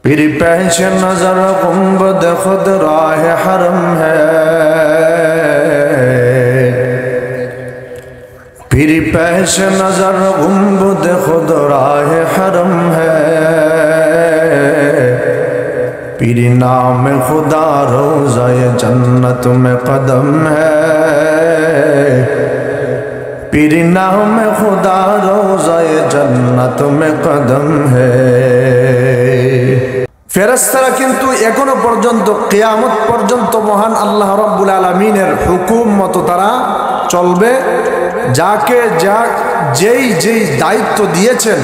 फिर पेश नजर गुंबद खुद राह हरम है, फिर पेश नजर गुंबद खुद राह हरम है, फिर नाम खुदा रोज़ाए जन्नत में कदम है, फिर नाम खुदा रोज़ाए जन्नत में कदम है। ফেরেশতারা কিন্তু এখনো পর্যন্ত কিয়ামত পর্যন্ত মহান আল্লাহ রাব্বুল আলামিনের হুকুম মতো তারা চলবে। যাকে যেই দায়িত্ব দিয়েছেন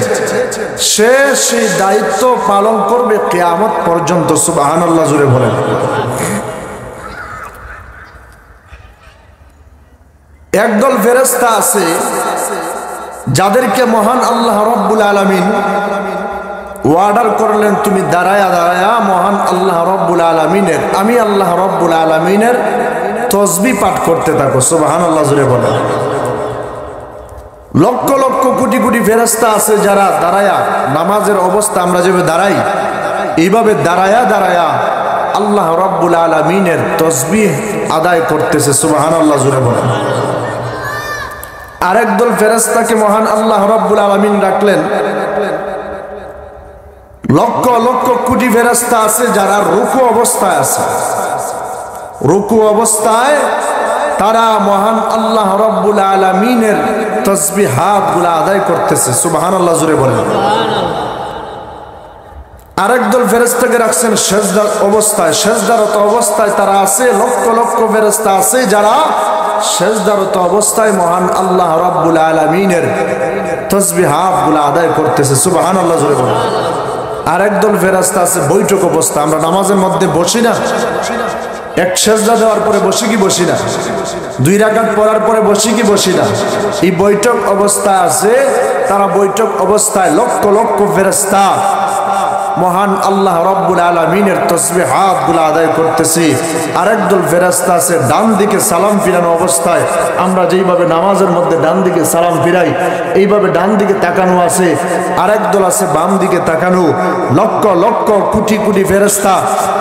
সে সেই দায়িত্ব পালন করবে কিয়ামত পর্যন্ত। সুবহানাল্লাহ জোরে বলেন। একদল ফেরেশতা আছে যাদেরকে মহান আল্লাহ রাব্বুল আলামিন ওয়ার্ডার করলেন, তুমি দাঁড়ায়া দাঁড়ায়া মহান আল্লাহ রাব্বুল আলামিনের, আমি আল্লাহ রাব্বুল আলামিনের তসবিহ পাঠ করতে থাকো। সুবহানাল্লাহ জোরে বলেন। লক্ষ লক্ষ কোটি কোটি ফেরেশতা আছে যারা দাঁড়ায়া নামাজের অবস্থা আমরা যেভাবে দাঁড়াই এইভাবে দাঁড়ায়া দাঁড়ায়া আল্লাহ রাব্বুল আলামিনের তসবিহ আদায় করতেছে। সুবহানাল্লাহ জোরে বলেন। আরেক দল ফেরেশতাকে মহান আল্লাহ রাব্বুল আলামিন রাখলেন, লক্ষ লক্ষ কোটি ফেরেশতা আছে যারা রুকু অবস্থায় আছে। রুকু অবস্থায় তারা মহান আল্লাহ রাব্বুল আলামিনের তাসবিহাতগুলো আদায় করতেছে। সুবহানাল্লাহ জোরে বলেন। আরেক দল ফেরেশতাকে রাখছেন সিজদার অবস্থায়, সিজদারত অবস্থায় তারা আছে। লক্ষ লক্ষ ফেরেশতা আছে যারা সিজদারত অবস্থায় মহান আল্লাহ রাব্বুল আলামিনের তাসবিহাতগুলো আদায় করতেছে। সুবহানাল্লাহ জোরে বলেন। আরেক দল ফেরেশতা আছে বৈঠক অবস্থা। আমরা নামাজের মধ্যে বসি না, এক সিজদা দেওয়ার পরে বসি কি বসি না, দুই রাকাত পড়ার পরে বসি কি বসি না, এই বৈঠক অবস্থায় আছে। তারা বৈঠক অবস্থায় লক্ষ লক্ষ ফেরেশতা মহান আল্লাহ রাব্বুল আলামিনের তাসবিহাতগুলো আদায় করতেছে। আরেক দল ফেরেশতা আছে ডান দিকে সালাম ফিরানো অবস্থায়, আমরা যেইভাবে নামাজের মধ্যে ডান দিকে সালাম ফিরাই এইভাবে ডান দিকে তাকানো আছে। আরেক দল আছে বাম দিকে তাকানো। লক্ষ লক্ষ কোটি কোটি ফেরেশতা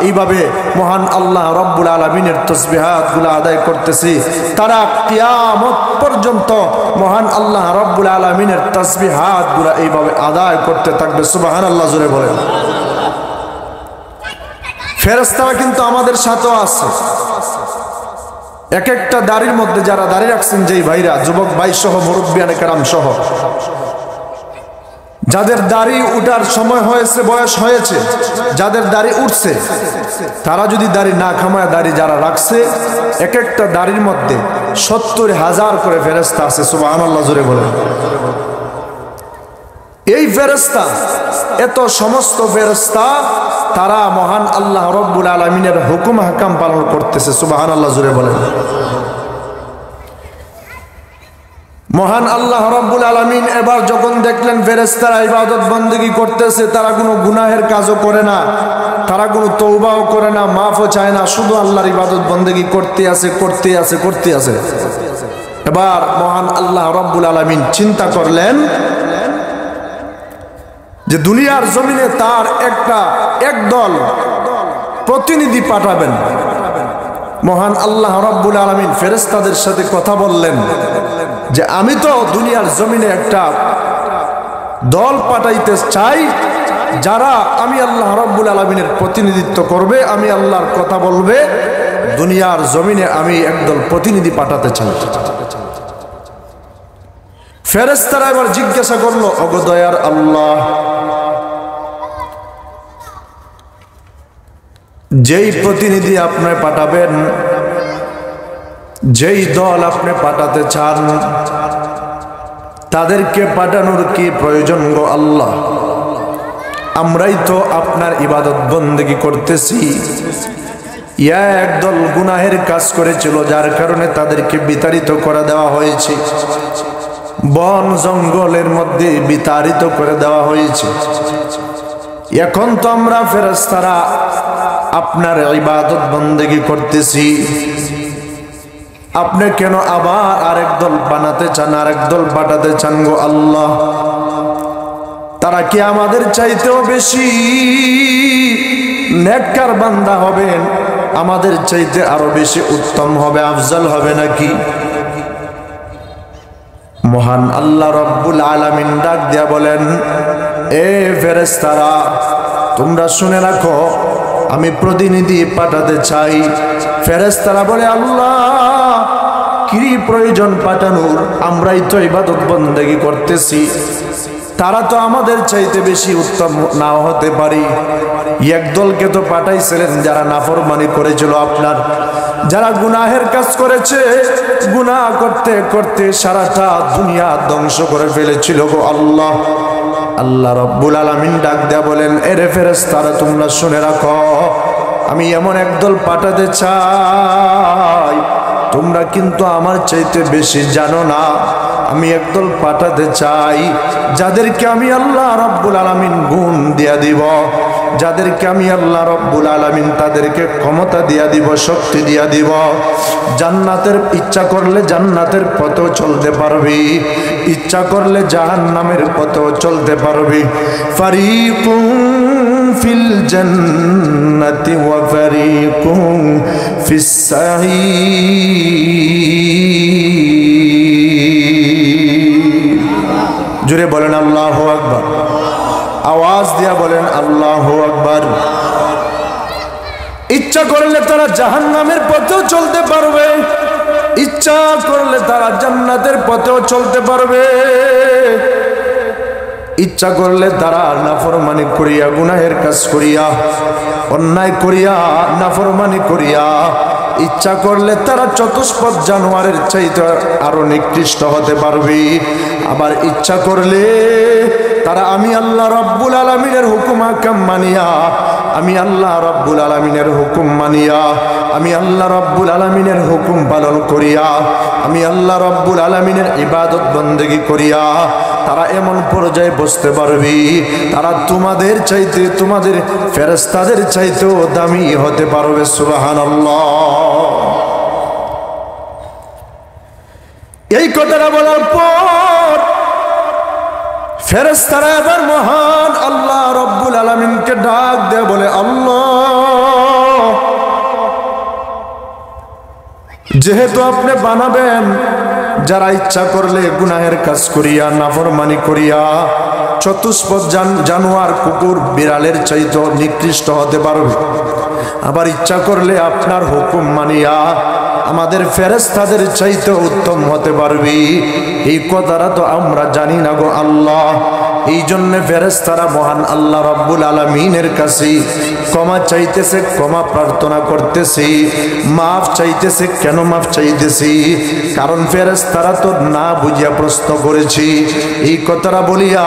এইভাবে মহান আল্লাহ রাব্বুল আলামিনের তাসবিহাতগুলো আদায় করতেছে। তারা কিয়ামত পর্যন্ত মহান আল্লাহ রাব্বুল আলামিনের তাসবিহাতগুলো এইভাবে আদায় করতে থাকবে। সুবহানাল্লাহ জোরে বলেন। ফেরেশতারা কিন্তু আমাদের সাথেও আছে। এক একটা দাড়ির মধ্যে যারা দাড়ি রাখছেন, যেই ভাইরা যুবক ভাই সহ মুরব্বিয়ানে কেরাম সহ যাদের দাড়ি উঠার সময় হয়েছে, বয়স হয়েছে, যাদের দাড়ি উঠছে, তারা যদি দাড়ি না খামায় দাড়ি যারা রাখছে, এক একটা দাড়ির মধ্যে 70,000 করে ফেরেশতা আছে। সুবহানাল্লাহ জোরে বলেন। এই ফেরেশতা, এত সমস্ত ফেরেশতা তারা মহান আল্লাহ রাব্বুল আলামিনের হুকুম হাকাম পালন করতেছে। সুবহানাল্লাহ জোরে বলেন। মহান আল্লাহ রাব্বুল আলামিন এবার যখন দেখলেন ফেরেশতারা ইবাদত বন্দেগী করতেছে, তারা কোনো গুনাহের কাজও করে না, তারা কোনো তওবাও করে না, মাফও চায় না, শুধু আল্লাহর ইবাদত বন্দেগী করতে আছে করতে আছে করতে আছে। এবার মহান আল্লাহ রাব্বুল আলামিন চিন্তা করলেন যে দুনিয়ার জমিনে তার একদল প্রতিনিধি পাঠাবেন। মহান আল্লাহ রাব্বুল আলামিন ফেরেশতাদের সাথে কথা বললেন যে আমি তো দুনিয়ার জমিনে একটা দল পাঠাইতে চাই যারা আমি আল্লাহ রাব্বুল আলামিনের প্রতিনিধিত্ব করবে, আমি আল্লাহর কথা বলবে। দুনিয়ার জমিনে আমি একদল প্রতিনিধি পাঠাতে চাই। ফেরেশতারা এবার জিজ্ঞাসা করলো, ওগো দয়ার আল্লাহ, যেই প্রতিনিধি আপনি পাঠাবেন, যেই দল আপনি পাঠাতে চান, তাদেরকে পাঠানোর কি প্রয়োজন গো আল্লাহ? আমরাই তো আপনার ইবাদত বন্দেগী করতেছি। একদল গুনাহের কাজ করেছিল, যার কারণে তাদেরকে বিতাড়িত করে দেওয়া হয়েছে, বন জঙ্গলের মধ্যে বিতাড়িত করে দেওয়া হয়েছে। এখন তো আমরা ফেরেশতারা আপনার ইবাদত বন্দেগী করতেছি, আপনি কেন আবার আরেক দল বানাতে চান, আরেক দল পাঠাতে চান গো আল্লাহ? তারা কি আমাদের চাইতেও বেশি নেককার বান্দা হবেন আমাদের চাইতে আরো বেশি উত্তম হবে, আফজল হবে নাকি? মহান আল্লাহ রব্বুল আলামিন ডাক দিয়া বলেন, এ ফেরেশতারা তোমরা শুনে রাখো, আমি প্রতিনিধি পাঠাতে চাই। ফেরেশতারা বলে, আল্লাহ কি প্রয়োজন পাঠানোর? আমরাই তো ইবাদত বন্দেগী করতেছি, তারা তো আমাদের চাইতে বেশি উত্তম নাও হতে পারি। একদলকে তো পাঠাইছিলেন যারা নাফরমানি করেছিল আপনার, যারা গুনাহের কাজ করেছে, গুনাহ করতে করতে সারাটা দুনিয়া ধ্বংস করে ফেলেছিল গো আল্লাহ। আল্লাহ রব্বুল আলামিন ডাক দেয়া বলেন, এরে ফেরেশতারা তোমরা শুনে রাখো, আমি এমন একদল পাঠাতে চাই, তোমরা কিন্তু আমার চাইতে বেশি জানো না। আমি একদল পাঠাতে চাই যাদেরকে আমি আল্লাহ রব্বুল আলামিন গুণ দিয়া দিব, যাদেরকে আমি আল্লাহ রব্বুল আলামিন তাদেরকে ক্ষমতা দিয়া দিব, শক্তি দিয়া দিব। জান্নাতের ইচ্ছা করলে জান্নাতের পথেও চলতে পারবি, ইচ্ছা করলে জাহান্নামের পথেও চলতে পারবি। ফারিকুম ফিল জান্নাতি ওয়া ফারিকুম ফিস সাঈর। জোরে বলেন আল্লাহু আকবার, আওয়াজ দিয়া বলেন আল্লাহু আকবার। ইচ্ছা করলে তারা জাহান্নামের পথেও চলতে পারবে, ইচ্ছা করলে তারা জান্নাতের পথেও চলতে পারবে। ইচ্ছা করলে তারা নাফরমানি করিয়া, গুনাহের কাজ করিয়া, অন্যায় করিয়া, নাফরমানি করিয়া, ইচ্ছা করলে তারা চতুষ্পদ জানোয়ারের চাইতে আরো নিকৃষ্ট হতে পারবে। আবার ইচ্ছা করলে তারা আমি আল্লাহ রব্বুল আলামিনের হুকুম আহকাম মানিয়া, আমি আল্লাহ রব্বুল আলামিনের হুকুম মানিয়া, আমি আল্লাহ রব্বুল আলামিনের হুকুম পালন করিয়া, আমি আল্লাহ রব্বুল আলামিনের ইবাদত বন্দেগী করিয়া তারা এমন পর্যায়ে বসতে পারবি, তারা তোমাদের চাইতে, তোমাদের ফেরেশতাদের চাইতেও দামি হতে পারবে। সুবহানাল্লাহ। এই কথাটা বলার পর ফেরেশতারা এবার মহান আল্লাহ রব্বুল আলামিনকে ডাক দেয়, বলে আল্লাহ, যেহেতু আপনি বানাবেন যারা ইচ্ছা করলে গুনাহের কাজ করিয়া, নাফরমানি করিয়া, চতুষ্পদ জানোয়ার, কুকুর, বিড়ালের চাইতে নিকৃষ্ট হতে পারবে, আবার ইচ্ছা করলে আপনার হুকুম মানিয়া আমাদের ফেরেশতাদের চাইতে উত্তম হতে পারবি, এই কথাটা তো আমরা জানি না গো আল্লাহ। এই জন্য ফেরেশতারা মহান আল্লাহ রব্বুল আলামিনের কাছে ক্ষমা চাইতেছে, ক্ষমা প্রার্থনা করতেছি, মাফ চাইতেছে। কেন মাফ চাইতেছি? কারণ ফেরেশতারা তো না বুঝিয়া প্রশ্ন করেছি। এই কথাটা বলিয়া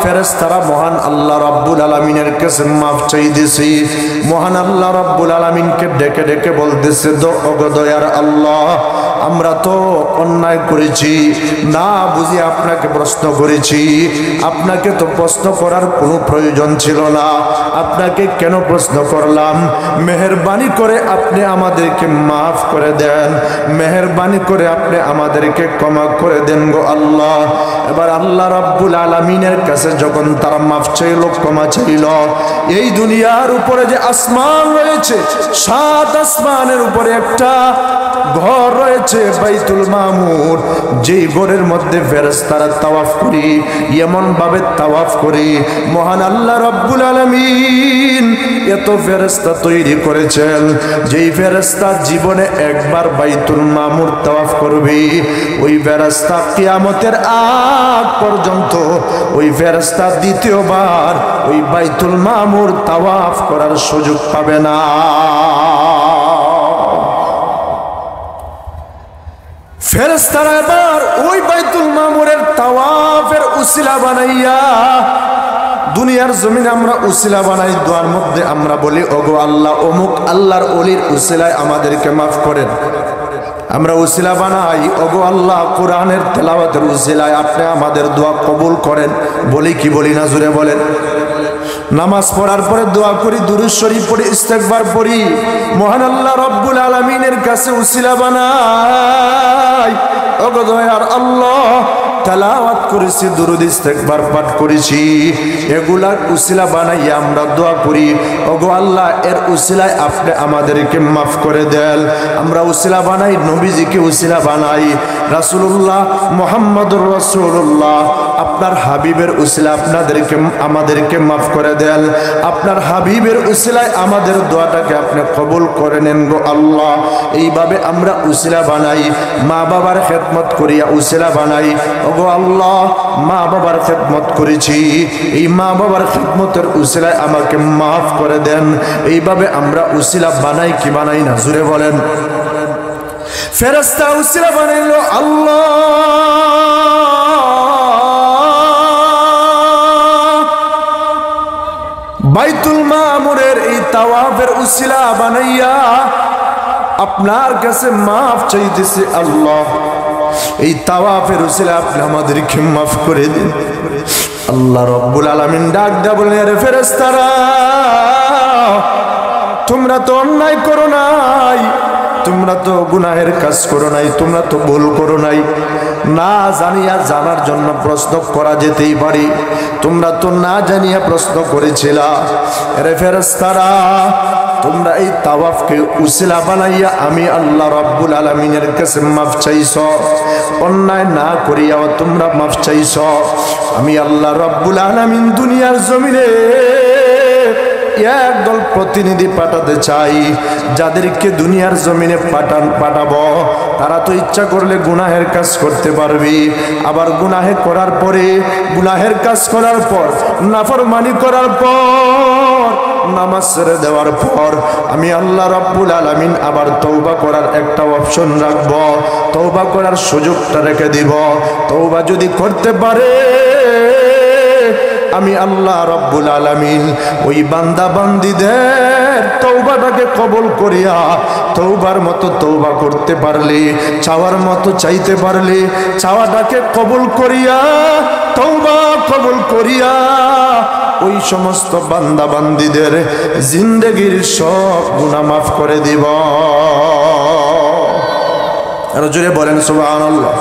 ফেরেশতারা মহান আল্লাহ রব্বুল আলামিনের কাছে মাফ চাইতেছি। মহান আল্লাহ রব্বুল আলামিনকে ডেকে ডেকে বলতেছে, দয়ার আল্লাহ, আমরা তো অন্যায় করেছি, না বুঝি আপনাকে প্রশ্ন করেছি, আপনাকে তো প্রশ্ন করার কোনো প্রয়োজন ছিল না, আপনাকে কেন প্রশ্ন করলাম? মেহেরবানি করে আপনি আমাদেরকে মাফ করে দেন, মেহেরবানি করে আপনি আমাদেরকে ক্ষমা করে দেন গো আল্লাহ। এবার আল্লাহ রাব্বুল আলামিনের কাছে যখন তারা মাফ চাইল, ক্ষমা চাইল, এই দুনিয়ার উপরে যে আসমান রয়েছে, 7 আসমানের উপরে একটা ঘর রয়েছে বাইতুল মামুর, যেই ঘরের মধ্যে ফেরেশতারা তাওয়াফ করি, এমন ভাবে তাওয়াফ করি, মহান আল্লাহ রাব্বুল আলামিন এত ফেরেশতা তৈরি করেছেন, যেই ফেরেশতা জীবনে একবার বাইতুল মামুর তাওয়াফ করবে, ওই ফেরেশতা কিয়ামতের আগ পর্যন্ত ওই ফেরেশতা দ্বিতীয়বার ওই বাইতুল মামুর তাওয়াফ করার সুযোগ পাবে না। ফেরেশতারা এবার ওই বাইতুল মামুরের তাওয়াফের উসিলা বানাইয়া, দুনিয়ার জমিনে আমরা উসিলা বানাই, দোয়ার মধ্যে আমরা বলি, ওগো আল্লাহ, অমুক আল্লাহর ওলির উসিলায় আমাদেরকে মাফ করেন। আমরা উসিলা বানাই, ওগো আল্লাহ, কোরআনের তেলাওয়াতের উসিলায় আপনি আমাদের দোয়া কবুল করেন। বলি কি বলি না? জোরে বলেন। নামাজ পড়ার পরে দোয়া করি, দুরূদ শরীফ পড়ি, ইস্তেগফার পড়ি, মহান আল্লাহ রাব্বুল আলামিনের কাছে উসিলা বানাই, ওগো দয়ার আল্লাহ, তেলাওয়াত করেছি, দুরূদ ইস্তেগফার পাঠ করেছি, এগুলার উসিলা বানাইয়া আমরা দোয়া করি, ওগো আল্লাহ এর উসিলায় আপনি আমাদেরকে মাফ করে দেন। আমরা উসিলা বানাই, নবীজিকে উসিলা বানাই, রাসূলুল্লাহ মুহাম্মদুর রাসূলুল্লাহ আপনার হাবিবের উসিলা আপনাদেরকে আমাদেরকে মাফ করে দেন। আপনার হাবিবের উসিলায় আমাদের দোয়াটাকে আপনি কবুল করে নেন গো আল্লাহ। এইভাবে আমরা উসিলা বানাই, মা বাবার খেদমত করিয়া উসিলা বানাই, ওগো আল্লাহ মা বাবার খেদমত করেছি, এই মা বাবার খেদমতের উসিলায় আমাকে মাফ করে দেন। এইভাবে আমরা উসিলা বানাই কি বানাই না, জুড়ে বলেন। ফেরেশতা উসিলা বানাইলো আল্লাহ বাইতুল মামুরের এই তাওয়াফের উসিলা বানাইয়া আপনার কাছে মাফ চাইতেছে আল্লাহ। এই তাওয়াফের উসিলা আপনি আমাদেরকে মাফ করে দিন। আল্লাহ রাব্বুল আলামিন ডাক দেয়া বলেন, আরে ফেরেশতারা তোমরা তো অন্যায় করো নাই, তোমরা তো গুনাহের কাজ করো নাই, তোমরা তো ভুল করো নাই, না জানিয়া জানার জন্য প্রশ্ন করা যেতেই পারে, তোমরা তো না জানিয়া প্রশ্ন করেছিলা। আরে ফেরেশতারা তোমরা এই তাওয়াফকে উসিলা বানাইয়া আমি আল্লাহ রাব্বুল আলামিনের কাছে মাফ চাইছো, অন্যায় না করিয়াও তোমরা মাফ চাইছো। আমি আল্লাহ রাব্বুল আলামিন দুনিয়ার জমিনে একদল প্রতিনিধি পাঠাতে চাই, যাদেরকে দুনিয়ার জমিনে পাঠাবো তারা তো ইচ্ছা করলে গুনাহের কাজ করতে পারবে, আবার গুনাহে করার পরে, গুনাহের কাজ করার পর, নাফরমানি করার পর, নামাজ ছেড়ে দেওয়ার পর আমি আল্লাহ রাব্বুল আলামিন আবার তওবা করার একটা অপশন রাখবো, তওবা করার সুযোগটা রেখে দিব। তওবা যদি করতে পারে আমি আল্লাহ রাব্বুল আলামিন ওই বান্দা বান্দীদের তওবাটাকে কবুল করিয়া তওবার মতো তওবা করতে পারলে, চাওয়ার মতো চাইতে পারলে, চাওয়াটাকে কবুল করিয়া তওবা কবুল করিয়া ওই সমস্ত বান্দা বান্দীদের জিন্দেগির সব গুনাহ মাফ করে দিব। আর জোরে বলেন সুবহানাল্লাহ।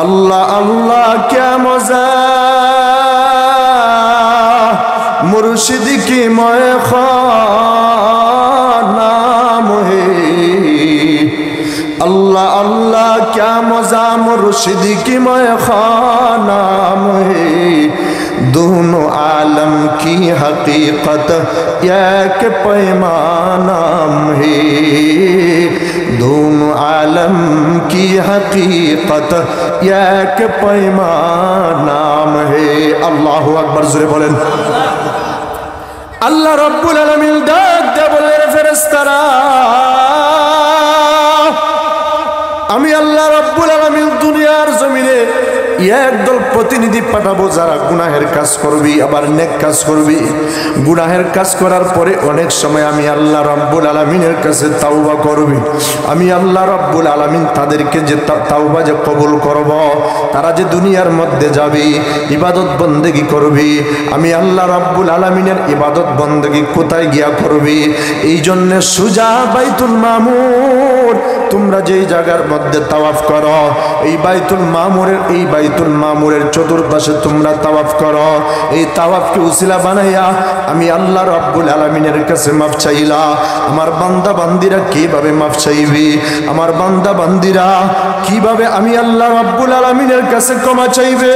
আল্লাহ আল্লাহ क्या मजा मुर्शिद की मैं खाना है, अल्लाह अल्लाह क्या मजा मुर्शिद की मैं खाना है, दोनों आलम की हकीकत एक पैमाना है, दोनों आलम की हकीकत एक पैमाना है। अल्लाहु अकबर, जोरे बोलें। আল্লাহ রাব্বুল আলামিন ডাক দিয়ে বললেন, ফেরেশতারা আমি আল্লাহ রাব্বুল আলামিন দুনিয়ার জমিনে একদল প্রতিনিধি পাঠাবো যারা গুনাহের কাজ করবি আবার নেক কাজ করবি। গুনাহের কাজ করার পরে অনেক সময় আমি আল্লাহ রাব্বুল আলামিনের কাছে তাওবা করবি। আমি আল্লাহ রাব্বুল আলামিন তাদেরকে যে তাওবা যে কবুল করব, তারা যে দুনিয়ার মধ্যে যাবে ইবাদত বন্দেগী করবি, আমি আল্লাহ রাব্বুল আলামিনের ইবাদত বন্দেগী কোথায় গিয়া করবি? এই জন্য সুজা বাইতুল মামুর, তোমরা যেই জায়গার মধ্যে তাওয়াফ করো এই বাইতুল মামুরের চতুর্পাশে তোমরা তাওয়াফ করো। এই তাওয়াফকে উসিলা বানাইয়া আমি আল্লাহ রাব্বুল আলামিনের কাছে মাফ চাইলা। আমার বান্দা বান্দিরা কিভাবে মাফ চাইবি? আমার বান্দা বান্দিরা কিভাবে আমি আল্লাহ রাব্বুল আলামিনের কাছে ক্ষমা চাইবে?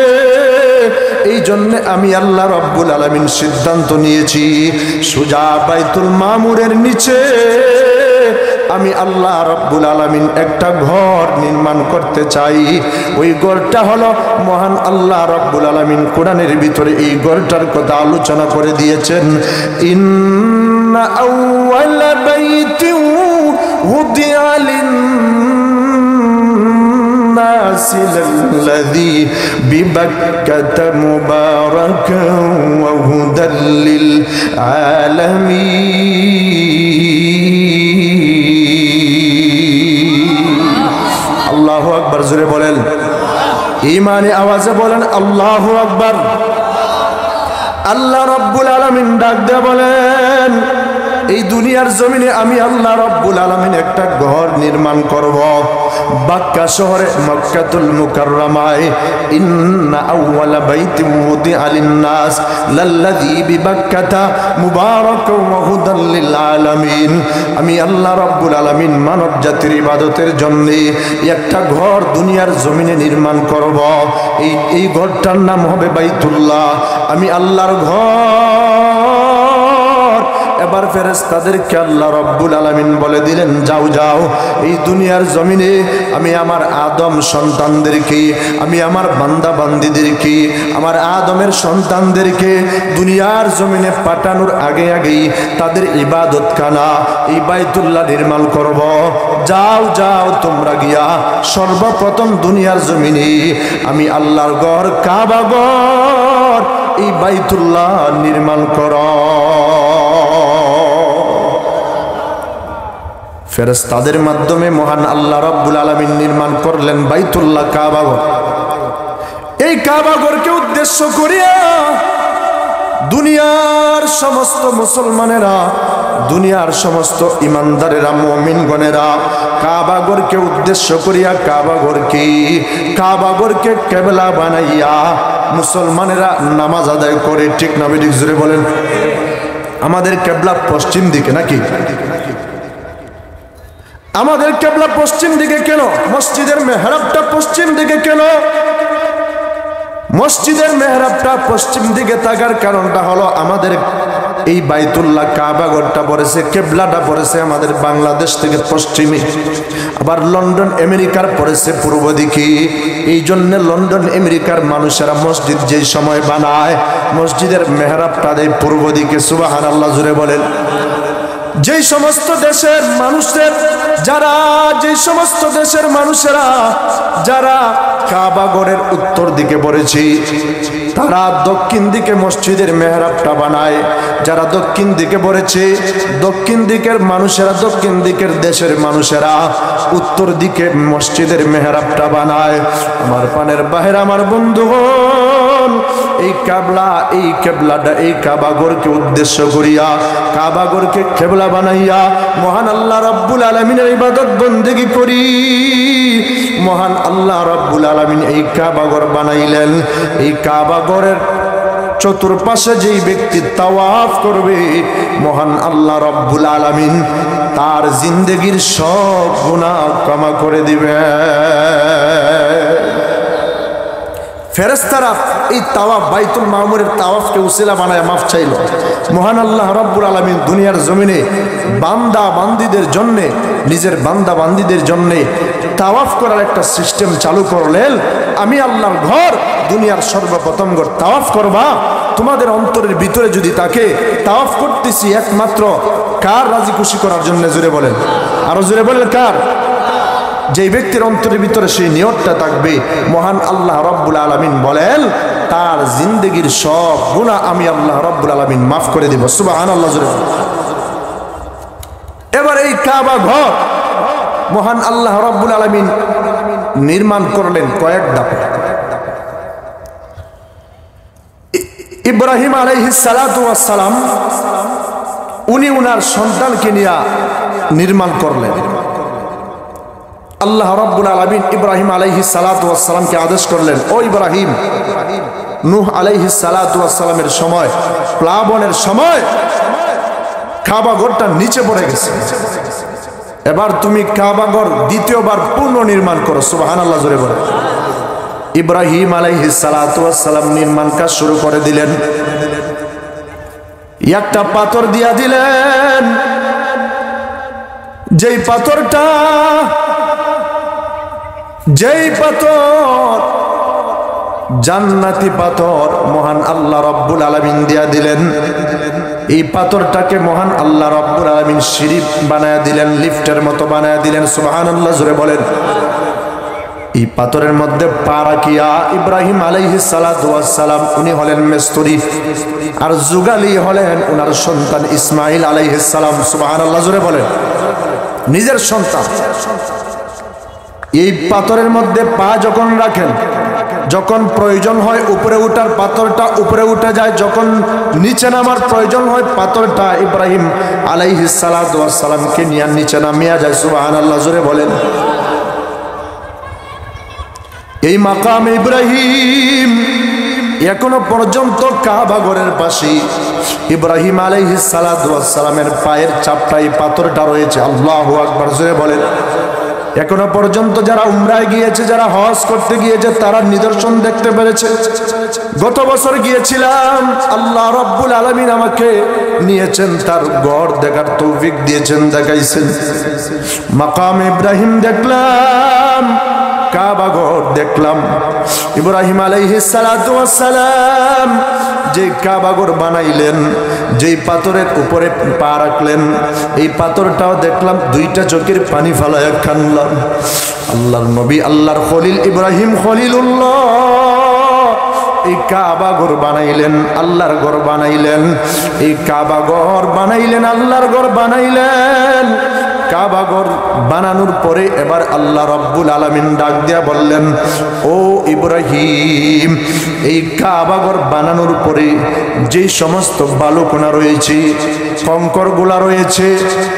এই জন্য আমি আল্লাহ রাব্বুল আলামিন সিদ্ধান্ত নিয়েছি সুজা বাইতুল মামুরের নিচে আমি আল্লাহ রাব্বুল আলামিন একটা ঘর নির্মাণ করতে চাই। ওই ঘরটা হলো মহান আল্লাহ রাব্বুল আলামিন কোরআনের ভিতরে এই ঘরটার কথা আলোচনা করে দিয়েছেন। ইন্না আউওয়ালা বাইতিন উদিআ লিন-নাসি লাল্লাযী বিবাক্কাতা মুবারাকান ওয়া হুদাল লিল আলামিন। আল্লাহু আকবার, জোরে বলেন, ঈমানি আওয়াজে বলেন আল্লাহু আকবার। আল্লাহ রাব্বুল আলামিন ডাক দিয়ে বলেন, এই দুনিয়ার জমিনে আমি আল্লাহ রাব্বুল আলামিন একটা ঘর নির্মাণ করব মক্কা শহরে মক্কাতুল মুকাররমায় ইন্না আউওয়ালা বাইতিন মুদিআ লিন-নাস লাল্লাযী বিবাক্কাতা মুবারাকান ওয়া হুদাল লিল আলামিন। আমি আল্লাহ রাব্বুল আলামিন মানব জাতির ইবাদতের জন্য একটা ঘর দুনিয়ার জমিনে নির্মাণ করব। এই ঘরটার নাম হবে বাইতুল্লাহ, আমি আল্লাহর ঘর। এবার ফেরেশতাদেরকে আল্লাহ রাব্বুল আলামিন বলে দিলেন, যাও যাও, এই দুনিয়ার জমিনে আমি আমার আদম সন্তানদেরকে, আমি আমার বান্দা বান্দীদেরকে, আমার আদমের সন্তানদেরকে দুনিয়ার জমিনে পাঠানোর আগে আগেই তাদের ইবাদতখানা এই বাইতুল্লাহ নির্মাণ করব। যাও যাও, তোমরা গিয়া সর্বপ্রথম দুনিয়ার জমিনে আমি আল্লাহর ঘর কাবা ঘর এই বাইতুল্লাহ নির্মাণ করো। ফেরেশতাদের মাধ্যমে মহান আল্লাহ রাব্বুল আলামিন নির্মাণ করলেন বাইতুল্লাহ, কাবা ঘর। এই কাবা ঘরকে উদ্দেশ্য করিয়া দুনিয়ার সমস্ত মুসলমানেরা, দুনিয়ার সমস্ত ইমানদারেরা, মুমিনগণেরা কাবা ঘরকে উদ্দেশ্য করিয়া কাবা ঘরকে কিবলা বানাইয়া মুসলমানেরা নামাজ আদায় করে। ঠিক না বেঠিক জোরে বলেন? আমাদের কিবলা পশ্চিম দিকে নাকি? আমাদের কিবলা পশ্চিম দিকে কেন? মসজিদের মেহরাবটা পশ্চিম দিকে কেন? মসজিদের মেহরাবটা পশ্চিম দিকে থাকার কারণটা হলো আমাদের এই বাইতুল্লাহ কাবা ঘরটা পড়েছে, কিবলাটা পড়েছে আমাদের বাংলাদেশ থেকে পশ্চিমে, আবার লন্ডন আমেরিকার পড়েছে পূর্ব দিকে। এই জন্য লন্ডন আমেরিকার মানুষেরা মসজিদ যেই সময় বানায় মসজিদের মেহরাবটা দেয় পূর্ব দিকে। সুবহানাল্লাহ জুড়ে বলেন। যেই সমস্ত দেশের মানুষের যারা কাবা ঘরের উত্তর দিকে পড়েছে তারা দক্ষিণ দিকে মসজিদের মেহরাবটা বানায়। যারা দক্ষিণ দিকে পড়েছে দক্ষিণ দিকের মানুষেরা, দক্ষিণ দিকের দেশের মানুষেরা উত্তর দিকে মসজিদের মেহরাবটা বানায়। আমার পানের বাহির আমার বন্ধুগণ, এই কিবলাটা এই কাবা ঘরকে উদ্দেশ্য করিয়া কাবা ঘরকে কিবলা বানাইয়া মহান আল্লাহ রাব্বুল আলামিনের ইবাদত বন্দেগী করি। মহান আল্লাহ রাব্বুল আলামিন এই কাবা ঘর বানাইলেন। এই কাবা ঘরের চতুর্পাশে যেই ব্যক্তি তাওয়াফ করবে মহান আল্লাহ রাব্বুল আলামিন তার জিন্দেগীর সব গুনাহ ক্ষমা করে দিবে। ফেরেশতারা এই তাওয়াফ বাইতুল মামুরের তাওয়াফকে উসিলা বানায় মাফ চাইল। মহান আল্লাহ রাব্বুল আলামিন দুনিয়ার জমিনে বান্দা বান্দীদের জন্য, নিজের বান্দা বান্দীদের জন্য তাওয়াফ করার একটা সিস্টেম চালু করলেন। আমি আল্লাহর ঘর দুনিয়ার সর্বপ্রথম ঘর, তাওয়াফ করবা। তোমাদের অন্তরের ভিতরে যদি তাকে তাওয়াফ করতেছি একমাত্র কার রাজি খুশি করার জন্য? জোরে বলেন, আরো জোরে বলেন, কার? যেই ব্যক্তির অন্তরের ভিতরে সেই নিয়তটা থাকবে মহান আল্লাহ রাব্বুল আলামিন বলেন তার জিন্দেগীর সব গুনাহ আমি আল্লাহ রাব্বুল আলামিন মাফ করে দেব। সুবহানাল্লাহ। এবার এই কাবা ঘর মহান আল্লাহ রাব্বুল আলামিন নির্মাণ করলেন কয়েক ধাপে। ইব্রাহিম আলাইহিস সালাতু ওয়াস সালাম উনি উনার সন্তানকে নিয়ে নির্মাণ করলেন। আল্লাহ রাব্বুল আলামিন ইব্রাহিম আলাইহিস সালাতু ওয়াস সালামকে আদেশ করলেন, ও ইব্রাহিম, নূহ আলাইহিস সালাতু ওয়াস সালামের সময়, প্লাবনের সময় কাবা ঘরটা নিচে পড়ে গেছে। এবার তুমি কাবা ঘর দ্বিতীয়বার পুনর্নির্মাণ করো। সুবহানাল্লাহ জোরে বলো। ইব্রাহিম আলাইহিস সালাতু ওয়াস সালাম নির্মাণ কাজ শুরু করে দিলেন। একটা পাথর দিয়া দিলেন, যেই পাথর জান্নাতি পাথর মহান আল্লাহ রাব্বুল আলামিন দিয়া দিলেন। এই পাথরটাকে মহান আল্লাহ রাব্বুল আলামিন সিঁড়ি বানায়া দিলেন, লিফটের মতো বানায়া দিলেন। সুবহানাল্লাহ জোরে বলেন। এই পাথরের মধ্যে পা রাখিয়া ইব্রাহিম আলাইহিস সালাতু ওয়াস সালাম উনি হলেন মিস্ত্রি, আর যুগালি হলেন ওনার সন্তান ইসমাইল আলাইহিস সালাম। সুবহানাল্লাহ জোরে বলেন। নিজের সন্তান। এই পাথরের মধ্যে পা যখন রাখেন যখন প্রয়োজন হয় উপরে উঠার পাথরটা উপরে উঠে যায়, যখন নিচে নামার প্রয়োজন হয় পাথরটা ইব্রাহিম আলাইহিস সালাতু ওয়াস সালামকে নিয়ে নিচে নামিয়ে যায়। সুবহানাল্লাহ, জোরে বলেন। এই মাকাম ইব্রাহিম এখনো পর্যন্ত কাবা ঘরের পাশে ইব্রাহিম আলাইহিস সালাতু ওয়াস সালামের পায়ের চাপটাই পাথরটা রয়েছে। আল্লাহু আকবার, জোরে বলেন। এখনো পর্যন্ত যারা উমরায় গিয়েছে, যারা হজ করতে গিয়েছে, তারা নিদর্শন দেখতে পেরেছে। গত বছর গিয়েছিলাম, আল্লাহ রাব্বুল আলামিন আমাকে নিয়েছেন, তার ঘর দেখার তৌফিক দিয়েছেন, দেখাইছেন। মাকাম ইব্রাহিম দেখলাম, কাবা ঘর দেখলাম। ইব্রাহিম আলাইহিস সালাতু ওয়াস সালাম যে কাবা ঘর বানাইলেন, যেই পাথরের উপরে পা রাখলেন, এই পাথরটাও দেখলাম, দুইটা চোখের পানি ফালায়া কানলাম। আল্লাহর নবী, আল্লাহর খলিল ইব্রাহিম খলিলুল্লাহ এই কাবা ঘর বানাইলেন, আল্লাহর ঘর বানাইলেন। এই কাবা ঘর বানাইলেন, আল্লাহর ঘর বানাইলেন। কাবা ঘর বানানোর পরে এবার আল্লাহ রাব্বুল আলামিন ডাক দিয়া বললেন, ও ইব্রাহিম, এই কাবা ঘর বানানোর পরে যেই সমস্ত বালুকণা রয়েছে, কঙ্করগুলা রয়েছে,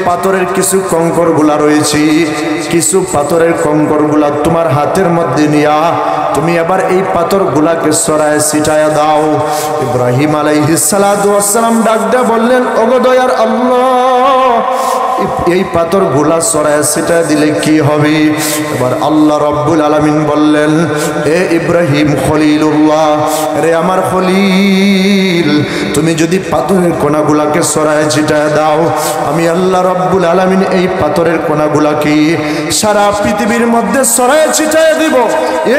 পাথরের কিছু কঙ্করগুলা রয়েছে, কিছু পাথরের কঙ্করগুলা তোমার হাতের মধ্যে নিয়া তুমি এবার এই পাথরগুলাকে সরায় ছিটায়া দাও। ইব্রাহিম আলাইহিস সালাতু ওয়াস সালাম ডাক দিয়া বললেন, ওগো দয়ার আল্লাহ, এই পাথরগুলা সরায় ছিটায় দিলে কি হবে? এবার আল্লাহ রাব্বুল আলামিন বললেন, এ ইব্রাহিম খলিলুল্লাহ, রে আমার খলিল, তুমি যদি পাথরের কোনাগুলাকে সরায় ছিটায় দাও, আমি আল্লাহ রাব্বুল আলামিন এই পাথরের কোনাগুলাকে সারা পৃথিবীর মধ্যে সরায় ছিটায় দিব।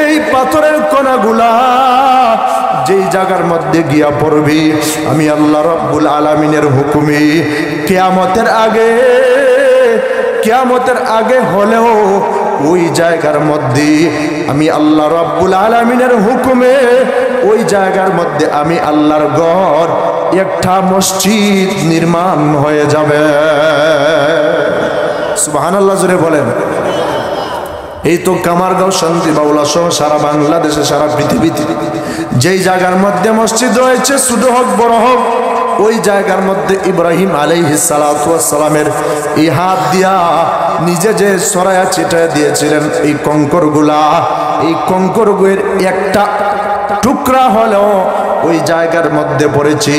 এই পাথরের কোনাগুলা যেই জায়গার মধ্যে গিয়া পড়বে, আমি আল্লাহ রাব্বুল আলামিনের হুকুমে কিয়ামতের আগে হলেও ওই জায়গার মধ্যে আমি আল্লাহ রাব্বুল আলামিনের হুকুমে ওই জায়গার মধ্যে আমি আল্লাহর ঘর, একটা মসজিদ নির্মাণ হয়ে যাবে। সুবহানাল্লাহ, জোরে বলেন। এই তো কামারগাঁও, শান্তি বাউলা সহ সারা বাংলাদেশে, সারা পৃথিবীতে যেই জায়গার মধ্যে মসজিদ রয়েছে, ছোট হোক বড় হোক, ওই জায়গার মধ্যে ইব্রাহিম আলাইহিস সালাতু ওয়াস সালামের এই হাত দিয়া নিজে যে সরায়া ছিটায় দিয়েছিলেন এই কঙ্করগুলা, এই কঙ্করগুলোর একটা টুকরা হলেও ওই জায়গার মধ্যে পড়েছি।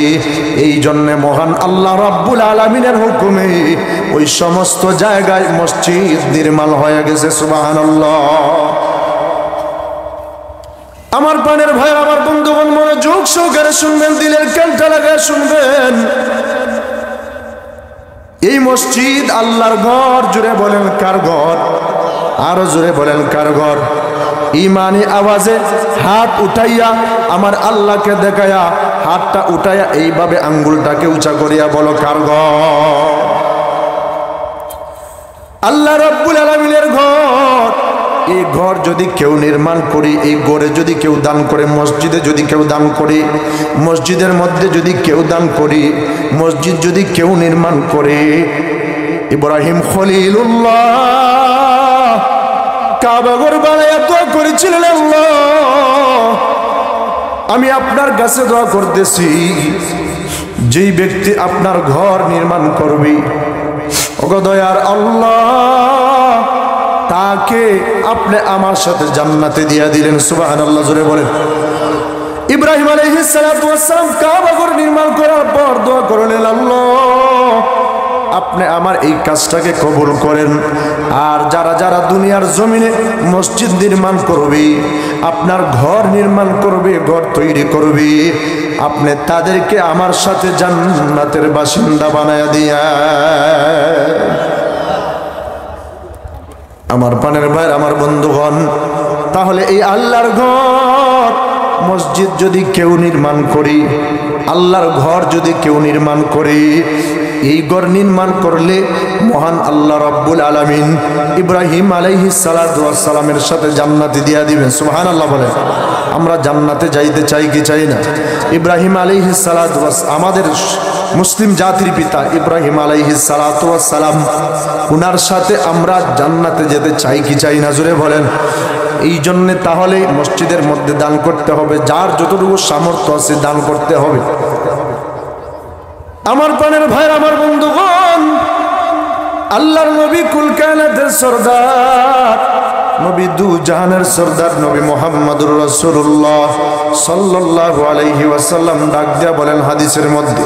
এই জন্য মহান আল্লাহ রাব্বুল আলামিনের হুকুমে ওই সমস্ত জায়গায় মসজিদ নির্মাণ হয়ে গেছে। সুবহানাল্লাহ। আমার প্রাণের ভাই, আমার বন্ধুগণ, মনোযোগ সহকারে শুনবেন, দিলের কানটা লাগায় শুনবেন। এই মসজিদ আল্লাহর ঘর। জোরে বলেন কার ঘর? আরো জোরে বলেন কার ঘর? ইমানি আওয়াজে হাত উঠাইয়া আমার আল্লাহকে দেখাইয়া, হাতটা উঠাইয়া এইভাবে আঙ্গুলটাকে উঁচা করিয়া বলো, কার ঘর? আল্লাহ রাব্বুল আলামিনের ঘর। এই ঘর যদি কেউ নির্মাণ করি, এই ঘরে যদি কেউ দান করে, মসজিদে যদি কেউ দান করে, মসজিদের মধ্যে যদি কেউ দান করি, মসজিদ যদি কেউ নির্মাণ করে, ইব্রাহিম খলিলুল্লাহ কাবা ঘর বানাইয়া দোয়া করেছিলেন, আল্লাহ আমি আপনার কাছে দোয়া করতেছি, যেই ব্যক্তি আপনার ঘর নির্মাণ করবে, ওগো দয়ার আল্লাহ, তাকে আপনি আমার সাথে জান্নাতে দিয়া দিলেন। সুবহানাল্লাহ, জোরে বলেন। ইব্রাহিম আলাইহিস সালাতু ওয়াস সালাম কাবা ঘর নির্মাণ করার পর দোয়া করলেন, আল্লাহ আপনি আমার এই কাজটাকে কবুল করেন। আর যারা যারা দুনিয়ার জমিনে মসজিদ নির্মাণ করবে, আপনার ঘর নির্মাণ করবে, ঘর তৈরি করবে, আপনি তাদেরকে আমার সাথে জান্নাতের বাসিন্দা বানায়া দিয়া। আমার প্রাণের ভাই, আমার বন্ধুগণ, তাহলে এই আল্লাহর ঘর মসজিদ যদি কেউ নির্মাণ করি, আল্লাহর ঘর যদি কেউ নির্মাণ করি, এই ঘর নির্মাণ করলে মহান আল্লাহ রাব্বুল আলামিন ইব্রাহিম আলাইহিস সালাতু ওয়াস সালামের সাথে জান্নাতে দিয়া দিবেন। সুবহানাল্লাহ বলেন। আমরা জান্নাতে যাইতে চাই কি চাই না? ইব্রাহিম আলাইহিস সালাতু ওয়াস, আমাদের মুসলিম জাতির পিতা ইব্রাহিম আলাইহিস সালাতু ওয়াস সালাম, উনার সাথে আমরা জান্নাতে যেতে চাই কি চাই না? জোরে বলেন। এই জন্যে তাহলে মসজিদের মধ্যে দান করতে হবে, যার যতটুকু সামর্থ্য আছে দান করতে হবে। আমার প্রাণের ভাই, আমার বন্ধুগণ, আল্লাহর নবী কুল কায়নাতের সরদার, নবী দু জাহানের সরদার নবী মুহাম্মদুর রাসূলুল্লাহ সাল্লাল্লাহু আলাইহি ওয়াসাল্লাম ডাক দিয়া বলেন হাদিসের মধ্যে,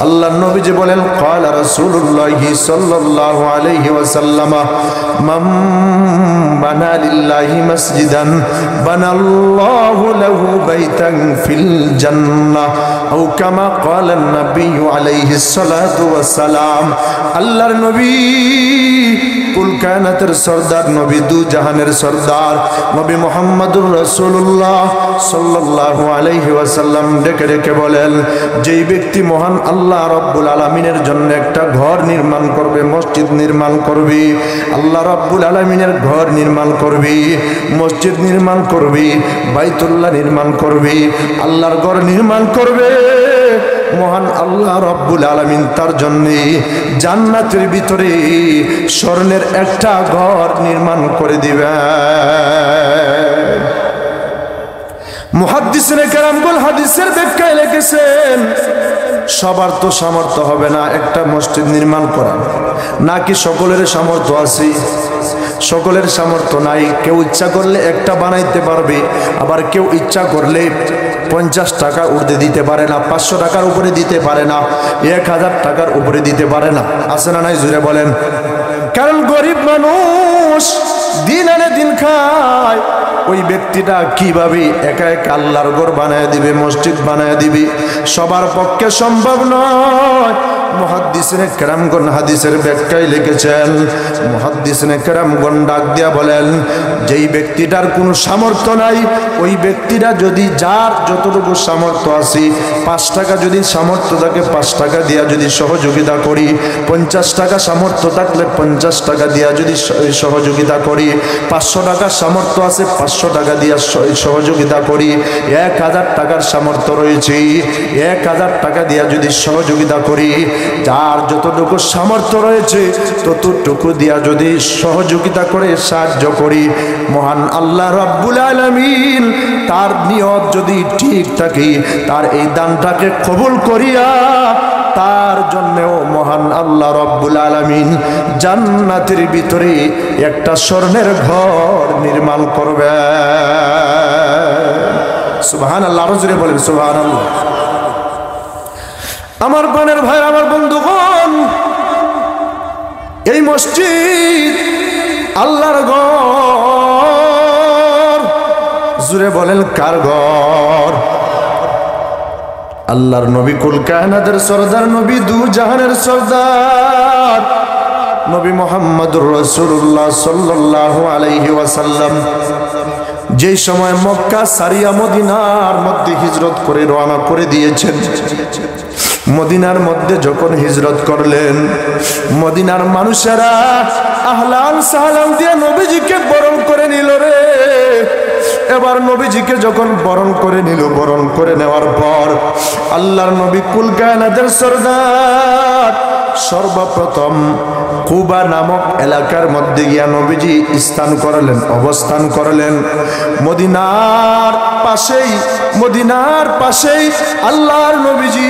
আল্লাহর নবী যে বলেন, ক্বালা রাসূলুল্লাহি সাল্লাল্লাহু আলাইহি ওয়াসাল্লাম, মান বানা লিল্লাহি মাসজিদান বানাল্লাহু লাহু বাইতান ফিল জান্নাহ, আও কামা ক্বালা নবী আলাইহিস সালাতু ওয়াসসালাম। আল্লাহর নবী কুল কায়নাতের সরদার, নবী দু জাহানের সরদার নবী মুহাম্মদুর রাসূলুল্লাহ সাল্লাল্লাহু আলাইহি ওয়াসাল্লাম ডেকে ডেকে বলেন, যেই ব্যক্তি মহান আল্লাহ রাব্বুল আলামিনের জন্য একটা ঘর নির্মাণ করবে, মসজিদ নির্মাণ করবে, আল্লাহ রাব্বুল আলামিনের ঘর নির্মাণ করবে, মসজিদ নির্মাণ করবে, বাইতুল্লাহ নির্মাণ করবে, আল্লাহর ঘর নির্মাণ করবে, মহান আল্লাহ রাব্বুল আলামিন তার জন্য জান্নাতের ভিতরে স্বর্ণের একটা ঘর নির্মাণ করে দিবেন। মুহাদ্দিসিনে কেরামগুল হাদিসের ব্যাখ্যায় লিখেছেন, সবার তো সামর্থ্য হবে না একটা মসজিদ নির্মাণ করা, নাকি সকলের সামর্থ্য আছে? সকলের সামর্থ্য নাই। কেউ ইচ্ছা করলে একটা বানাইতে পারবে, আবার কেউ ইচ্ছা করলে 50 টাকা ঊর্ধ্বে দিতে পারে না, 500 টাকার উপরে দিতে পারে না, 1000 টাকার উপরে দিতে পারে না। আছে না নাই জুড়ে বলেন? কারণ গরিব মানুষ দিন আনে দিন খায়, ওই ব্যক্তিটা কিভাবে একা একা আল্লাহর ঘর বানায় দিবে, মসজিদ বানায় দিবে? সবার পক্ষে সম্ভব নয়। মুহাদ্দিসিনে কেরামগণ হাদিসের ব্যাখ্যায় লিখেছেন, মুহাদ্দিসিনে কেরামগণ ডাক দিয়া বলেন, যেই ব্যক্তিটার কোনো সামর্থ্য নাই, ওই ব্যক্তিটা যদি যার যতটুকু সামর্থ্য আছে, 5 টাকা যদি সামর্থ্য থাকে 5 টাকা দিয়া যদি সহযোগিতা করি, 50 টাকা সামর্থ্য থাকলে 50 টাকা দিয়া যদি সহযোগিতা করি, 500 টাকার সামর্থ্য আছে 500 টাকা দিয়া সহযোগিতা করি, 1000 টাকার সামর্থ্য রয়েছে 1000 টাকা দিয়া যদি সহযোগিতা করি, যার যতটুকু সামর্থ্য রয়েছে ততটুকু দিয়া যদি সহযোগিতা করে সাহায্য করি, মহান আল্লাহ রাব্বুল আলামিন তার নিয়ত যদি ঠিক থাকে, তার এই দানটাকে কবুল করিয়া তার জন্যও মহান আল্লাহ রাব্বুল আলামিন জান্নাতের ভিতরে একটা স্বর্ণের ঘর নির্মাণ করবে। সুবহানাল্লাহ, আরো জোরে বলেন সুবহানাল্লাহ। আমার প্রাণের ভাই, আমার বন্ধুগণ, এই মসজিদ আল্লাহর ঘর। জোরে বলেন কার ঘর? আল্লাহর নবী কুল কায়নাতের সরদার, নবী দু জাহানের সরদার নবী মুহাম্মদুর রাসূলুল্লাহ সাল্লাল্লাহু আলাইহি ওয়াসাল্লাম যেই সময় মক্কা সারিয়া মদিনার মধ্যে হিজরত করে রওনা করে দিয়েছেন, মদিনার মধ্যে যখন হিজরত করলেন, মদিনার মানুষেরা আহলান সালাম দিয়ে নবীজিকে বরণ করে নিল রে। এবার নবীজিকে যখন বরণ করে নিল, বরণ করে নেওয়ার পর আল্লাহর নবী কুল কায়নাতের সরদার সর্বপ্রথম কুবা নামক এলাকার মধ্যে গিয়া নবীজি স্থান করলেন, অবস্থান করলেন। মদিনার পাশেই আল্লাহর নবীজি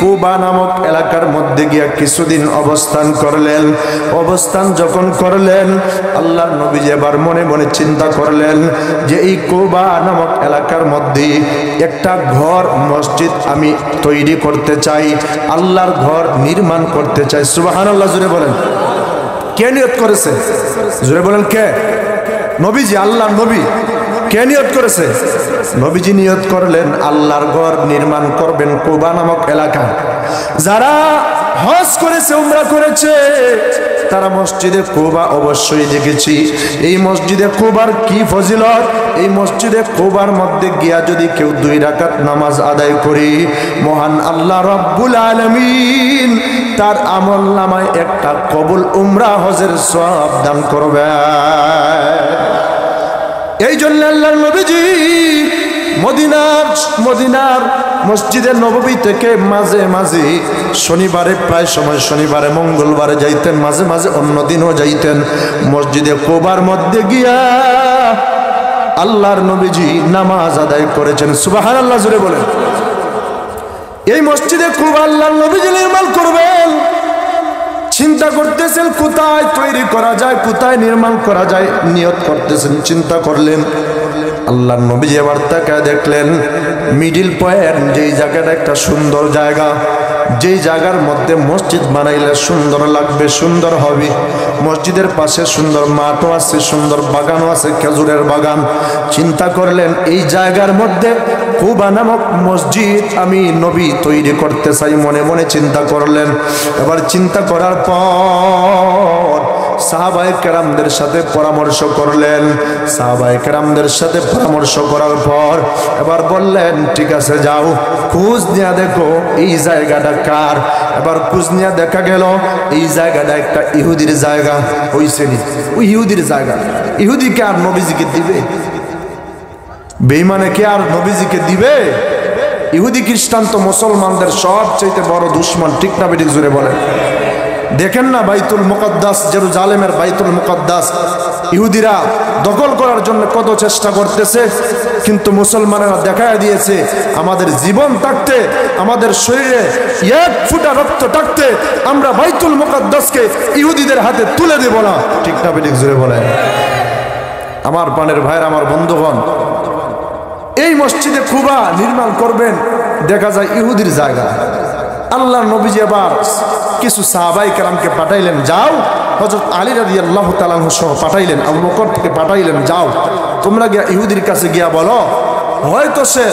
কুবা নামক এলাকার মধ্যে গিয়া কিছুদিন অবস্থান করলেন। অবস্থান যখন করলেন, আল্লাহর নবীজি এবার মনে মনে চিন্তা করলেন যে এই কুবা নামক এলাকার মধ্যে একটা ঘর, মসজিদ আমি তৈরি করতে চাই, আল্লাহর ঘর নির্মাণ করতে চাই। সুবহানাল্লাহ, জোরে বলেন। কে নিয়ত করেছে? জোরে বলেন কে? নবীজি, আল্লাহর নবী। কে নিয়ত করেছে? নবীজি নিয়ত করলেন আল্লাহর ঘর নির্মাণ করবেন কুবা নামক এলাকায়। যারা হজ করেছে, উমরা করেছে, তারা মসজিদে কুবা অবশ্যই দেখেছি। এই মসজিদে কুবার কি ফজিলত! এই মসজিদে কুবার মধ্যে গিয়া যদি কেউ 2 রাকাত নামাজ আদায় করি, মহান আল্লাহ রাব্বুল আলামিন তার আমল নামায় একটা কবুল উমরা হজের সওয়াব দান করবে। এই জন্য আল্লাহর নবীজি মদিনার মসজিদে নববী থেকে মাঝে মাঝে শনিবারে, প্রায় সময় শনিবারে, মঙ্গলবারে যাইতেন, মাঝে মাঝে অন্য দিনও যাইতেন। মসজিদে কুবার মধ্যে গিয়া আল্লাহর নবীজি নামাজ আদায় করেছেন। সুবহানাল্লাহ জোরে বলেন। এই মসজিদে খুব আল্লাহর নবীজি নির্মাণ করবেন, চিন্তা করতেছেন কোথায় তৈরি করা যায়, কোথায় নির্মাণ করা যায়, নিয়ত করতেছেন, চিন্তা করলেন। আল্লাহর নবী এবার তাকায় দেখলেন মিডিল পয়েন্ট, যেই জায়গাটা একটা সুন্দর জায়গা, যেই জায়গার মধ্যে মসজিদ বানাইলে সুন্দর লাগবে, সুন্দর হবে। মসজিদের পাশে সুন্দর মাঠও আছে, সুন্দর বাগানও আছে, খেজুরের বাগান। চিন্তা করলেন এই জায়গার মধ্যে কুবা নামক মসজিদ আমি নবী তৈরি করতে চাই, মনে মনে চিন্তা করলেন। এবার চিন্তা করার পর সাহাবায়ে কেরামদের সাথে পরামর্শ করলেন। সাহাবায়ে কেরামদের সাথে পরামর্শ করার পর এবার বললেন ঠিক আছে যাও খোঁজ নিয়ে দেখো এই জায়গাটা কার। এবার খোঁজ নিয়ে দেখা গেল এই জায়গাটা একটা ইহুদির জায়গা। হইছে নি ওই ইহুদির জায়গা, ইহুদিকে আর নবীজিকে দিবে? বেঈমানে কে আর নবীজিকে দিবে? ইহুদি খ্রিস্টান তো মুসলমানদের সবচেয়ে বড় দুশমন, ঠিক না বেঠিক জোরে বলেন। দেখেন না বাইতুল মুকদ্দাস, জেরুজালেমের বাইতুল মুকদ্দাস ইহুদিরা দখল করার জন্য কত চেষ্টা করতেছে, কিন্তু মুসলমানেরা দেখায় দিয়েছে আমাদের জীবন থাকতে, আমাদের শরীরে এক ফুটা রক্ত থাকতে আমরা বাইতুল মুকদ্দাসকে ইহুদিদের হাতে তুলে দেব না, ঠিক না বেঠিক জোরে বলেন। আমার প্রাণের ভাইরা, আমার বন্ধুগণ, এই মসজিদে কুবা নির্মাণ করবেন, দেখা যায় ইহুদির জায়গা। আল্লাহ নবীজি এবার কিছু সাহাবায়ে কেরামকে পাঠাইলেন, যাও। হযরত আলী রাদিয়াল্লাহু তাআলা আনহু সহ পাঠাইলেন, আবু বকর থেকে পাঠাইলেন, যাও তোমরা গিয়া ইহুদির কাছে গিয়া বলো হয়তো সে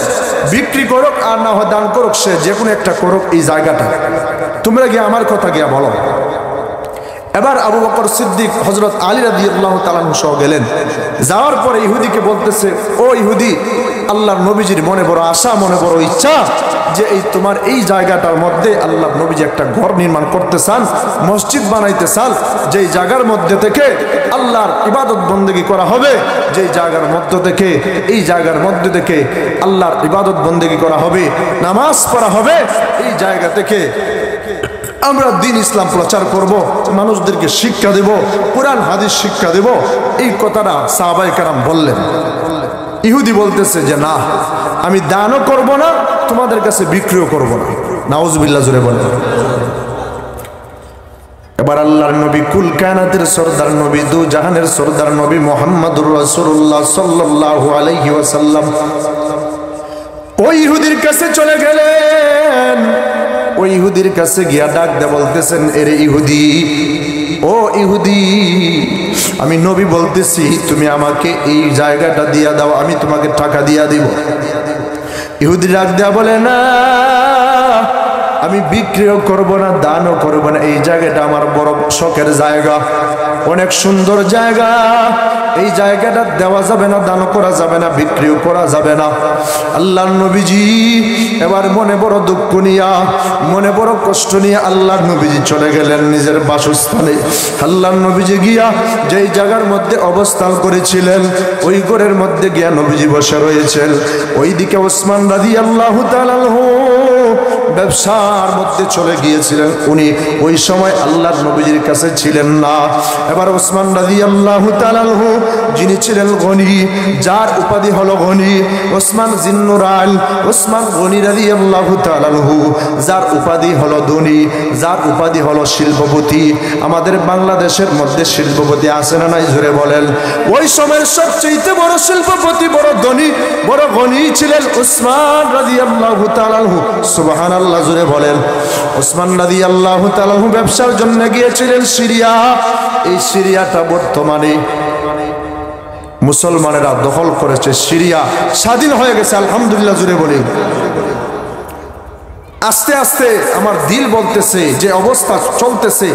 বিক্রি করুক আর না হয় দান করুক, সে যে কোনো একটা করুক এই জায়গাটা, তোমরা গিয়া আমার কথা গিয়া বলো। এবার আবু বকর সিদ্দিক হযরত আলী রাদিয়াল্লাহু তাআলা আনহু সহ গেলেন। যাওয়ার পরে ইহুদিকে বলতেছে, ও ইহুদি, আল্লাহর নবীজির মনে বড় আশা, মনে বড় ইচ্ছা যে এই তোমার এই জায়গাটার মধ্যে আল্লাহর নবীজি একটা ঘর নির্মাণ করতে চান, মসজিদ বানাইতে চান, যেই জায়গার মধ্যে থেকে আল্লাহর ইবাদত বন্দেগী করা হবে, যেই জায়গার মধ্যে থেকে এই জায়গার মধ্যে থেকে আল্লাহর ইবাদত বন্দেগী করা হবে, নামাজ পড়া হবে, এই জায়গা থেকে আমরা দ্বীন ইসলাম প্রচার করব, মানুষদেরকে শিক্ষা দেব, কোরআন হাদিস শিক্ষা দেব। এই কথাটা সাহাবায়ে কেরাম বললেন। ইহুদি বলতেছে যে না, আমি দানও করব না, তোমাদের কাছে বিক্রিও করব না। নাউজুবিল্লাহ জোরে বলেন। এবার আল্লাহর নবী, কুল কায়নাতের সরদার নবী, দু জাহানের সরদার নবী মুহাম্মদুর রাসূলুল্লাহ সাল্লাল্লাহু আলাইহি ওয়াসাল্লাম ওই ইহুদির কাছে চলে গেলেন। ওই ইহুদির কাছে গিয়া ডাক দে বলতেছেন, এরে ইহুদি, ও ইহুদি, আমি নবী বলতেছি তুমি আমাকে এই জায়গাটা দিয়া দাও, আমি তোমাকে টাকা দিয়া দিব। ইহুদি ডাক দেয়া বলে, না আমি বিক্রিও করব না, দানও করব না, এই জায়গাটা আমার বড় শখের জায়গা, অনেক সুন্দর জায়গা, এই জায়গাটা দেওয়া যাবে না, দান করা যাবে না, বিক্রিও করা যাবে না। আল্লাহর নবীজি এবার মনে বড় দুঃখ নিয়া, মনে বড় কষ্ট নিয়ে আল্লাহর নবীজি চলে গেলেন নিজের বাসস্থানে। আল্লাহর নবীজি গিয়া যেই জায়গার মধ্যে অবস্থান করেছিলেন ওই ঘরের মধ্যে গিয়া নবীজি বসে রয়েছেন। ওইদিকে ওসমান রাদিয়াল্লাহু তাআলা ব্যবসার মধ্যে চলে গিয়েছিলেন। উনি ওই সময় আল্লাহর নবীজির কাছে ছিলেন না। এবার ওসমান রাদিয়াল্লাহু তাআলা যিনি ছিলেন গনি, যার উপাধি হলো গনি, ওসমান জিন্নুরাইন, ওসমান গনি রাদিয়াল্লাহু তাআলা, যার উপাধি হলো ধনী, যার উপাধি হলো শিল্পপতি। আমাদের বাংলাদেশের মধ্যে শিল্পপতি আছে না নাই জোরে বলেন? ওই সময়ের সবচেয়ে বড় শিল্পপতি, বড় ধনী, বড় গনি ছিলেন ওসমান রাদিয়াল্লাহু তাআলা। সুবহানাল্লাহ জোরে বলেন। ওসমান রাদিয়াল্লাহু তাআলা ব্যবসার জন্য গিয়েছিলেন সিরিয়া। এই সিরিয়াটা বর্তমানে মুসলমানেরা দখল করেছে। সিরিয়া স্বাধীন হয়ে গেছে, আলহামদুলিল্লাহ জুড়ে বলি। আস্তে আস্তে আমার দিল বলতেছে যে অবস্থা চলতেছে,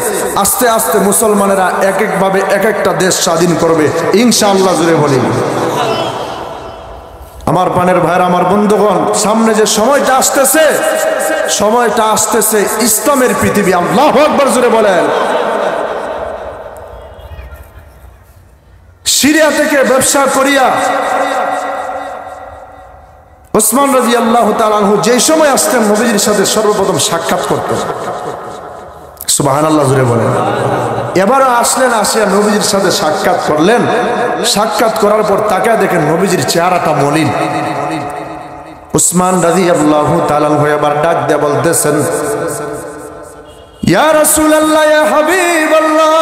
আস্তে আস্তে মুসলমানেরা এক একভাবে এক একটা দেশ স্বাধীন করবে ইনশাআল্লাহ জুড়ে বলি। আমার প্রাণের ভাইরা, আমার বন্ধুগণ, সামনে যে সময়টা আসতেছে, সময়টা আসতেছে ইসলামের পৃথিবী। আল্লাহু আকবার জুড়ে বলেন। সিরিয়া থেকে ব্যবসা করিয়া ওসমান রাদিয়াল্লাহু তাআলা আনহু যেই সময় আসতেন নবীজির সাথে সর্বপ্রথম সাক্ষাৎ করতেন। সুবহানাল্লাহ জুড়ে বলেন। এবারও আসলেন, আসিয়া নবীজির সাথে সাক্ষাৎ করলেন। সাক্ষাৎ করার পর তাকায় দেখেন নবীজির চেহারাটা মলিন। উসমান রাদিয়াল্লাহু তাআলা আনহু এবার ডাক দিয়ে বলতেছেন, ইয়া রাসূলুল্লাহ, ইয়া হাবিবাল্লাহ,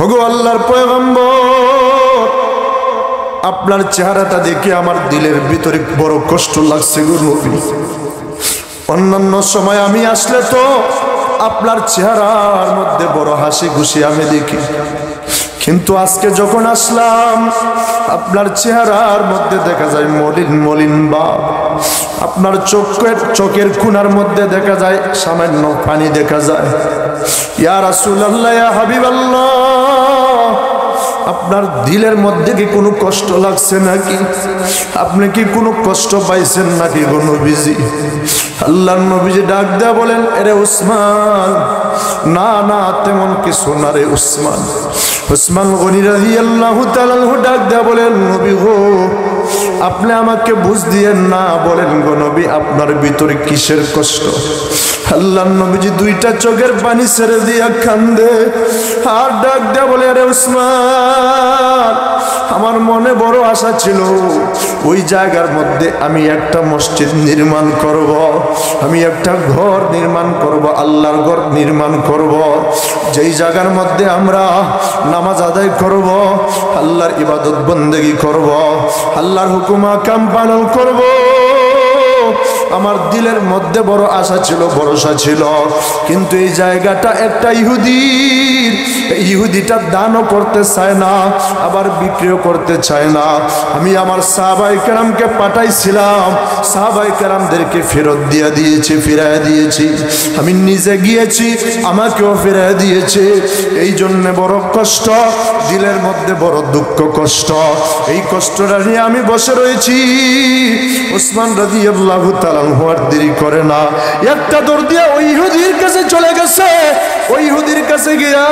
ওগো আল্লাহর পয়গম্বর, আপনার চেহারাটা দেখে আমার দিলের ভিতরে বড় কষ্ট লাগছে গো নবী। অন্যান্য সময় আমি আসলে তো আপনার চেহারার মধ্যে বড় হাসি খুশি আমি দেখি, কিন্তু আজকে যখন আসলাম আপনার চেহারার মধ্যে দেখা যায় মলিন মলিন ভাব। আপনার চোখের কোণার মধ্যে দেখা যায় সামান্য পানি দেখা যায়। ইয়া রাসূলুল্লাহ, ইয়া হাবিবাল্লাহ, আপনার দিলের মধ্যে কি কোনো কষ্ট লাগছে নাকি? আপনি কি কোনো কষ্ট পাইছেন নাকি গো নবীজি? আল্লাহর নবীজি ডাক দেয়া বলেন, এরে উসমান, না না তেমন কিছু না রে উসমান। উসমান গনি রাদিয়াল্লাহু তাআলা ডাক দেয়া বলেন, নবী গো, আপনি আমাকে বুঝ দিয়েন না, বলেন গো নবী আপনার ভিতরে কিসের কষ্ট? আল্লাহর নবীজি দুইটা চোখের পানি ছেড়ে দিয়া কান্দে আর ডাক দেয়া বলে, আরে উসমান, আমার মনে বড় আশা ছিল ওই জায়গার মধ্যে আমি একটা মসজিদ নির্মাণ করব, আমি একটা ঘর নির্মাণ করব, আল্লাহর ঘর নির্মাণ করব, যেই জায়গার মধ্যে আমরা নামাজ আদায় করব, আল্লাহর ইবাদত বন্দেগী করব, আল্লাহর হুকুম আহকাম পালন করব। আমার দিলের মধ্যে বড় আশা ছিল, ভরসা ছিল, কিন্তু এই জায়গাটা একটা ইহুদির, ইহুদিটা দানও করতে চায় না, আবার বিক্রিও করতে চায় না। আমি আমার সাহাবায়ে কেরামকে পাঠাইছিলাম, সাহাবায়ে কেরামদেরকে ফেরত দিয়ে দিয়েছি, ফিরায় দিয়েছি। আমি নিজে গিয়েছি, আমাকেও ফিরায় দিয়েছে। এই জন্য বড় কষ্ট, দিলের মধ্যে বড় দুঃখ কষ্ট। এই কষ্টটা নিয়ে আমি বসে রয়েছি। উসমান রাদিয়াল্লাহু তাআলা আর দেরি করে না, একটা দৌড় দিয়ে ওই ইহুদির কাছে চলে গেছে। ওই ইহুদির কাছে গিয়া